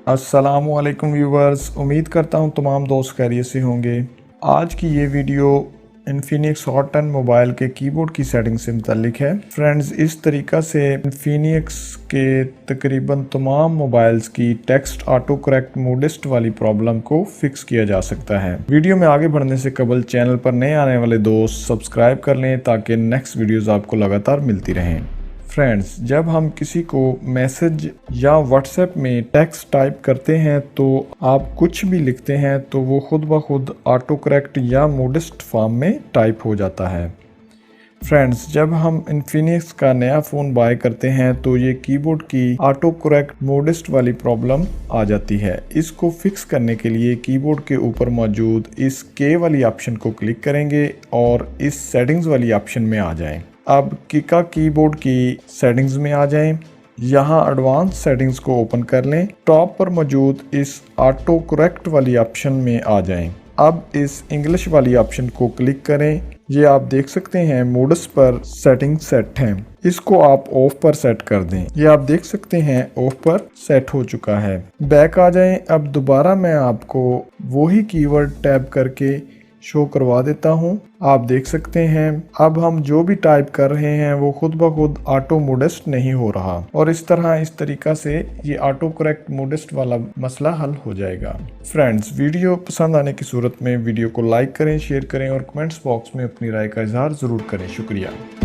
अस्सलामुअलैकुम व्यूवर्स, उम्मीद करता हूँ तमाम दोस्त खैरियत से होंगे। आज की ये वीडियो इन्फिनिक्स हॉट 10 मोबाइल के कीबोर्ड की सेटिंग से मुतल्लिक है। फ्रेंड्स, इस तरीका से इन्फिनिक्स के तकरीबन तमाम मोबाइल्स की टेक्स्ट ऑटो करेक्ट मोडिस्ट वाली प्रॉब्लम को फिक्स किया जा सकता है। वीडियो में आगे बढ़ने से कबल चैनल पर नए आने वाले दोस्त सब्सक्राइब कर लें ताकि नेक्स्ट वीडियोज़ आपको लगातार मिलती रहें। फ्रेंड्स, जब हम किसी को मैसेज या व्हाट्सएप में टेक्स्ट टाइप करते हैं तो आप कुछ भी लिखते हैं तो वो खुद ब खुद ऑटो करेक्ट या मोडिस्ट फॉर्म में टाइप हो जाता है। फ्रेंड्स, जब हम इन्फिनिक्स का नया फ़ोन बाय करते हैं तो ये कीबोर्ड की ऑटो करेक्ट मोडिस्ट वाली प्रॉब्लम आ जाती है। इसको फिक्स करने के लिए कीबोर्ड के ऊपर मौजूद इस के वाली ऑप्शन को क्लिक करेंगे और इस सेटिंग्स वाली ऑप्शन में आ जाएं। अब किका कीबोर्ड की सेटिंग्स में आ जाएं। यहाँ एडवांस सेटिंग्स को ओपन कर लें। टॉप पर मौजूद इस ऑटो करेक्ट वाली ऑप्शन में आ जाएं। अब इस इंग्लिश वाली ऑप्शन को क्लिक करें। ये आप देख सकते हैं मोड्स पर सेटिंग सेट हैं। इसको आप ऑफ पर सेट कर दें। ये आप देख सकते हैं ऑफ पर सेट हो चुका है। बैक आ जाएं। अब दोबारा मैं आपको वही कीवर्ड टैब करके शो करवा देता हूं। आप देख सकते हैं अब हम जो भी टाइप कर रहे हैं वो खुद ब खुद ऑटो मोडिस्ट नहीं हो रहा और इस तरीका से ये ऑटो करेक्ट मोडिस्ट वाला मसला हल हो जाएगा। फ्रेंड्स, वीडियो पसंद आने की सूरत में वीडियो को लाइक करें, शेयर करें और कमेंट्स बॉक्स में अपनी राय का इजहार ज़रूर करें। शुक्रिया।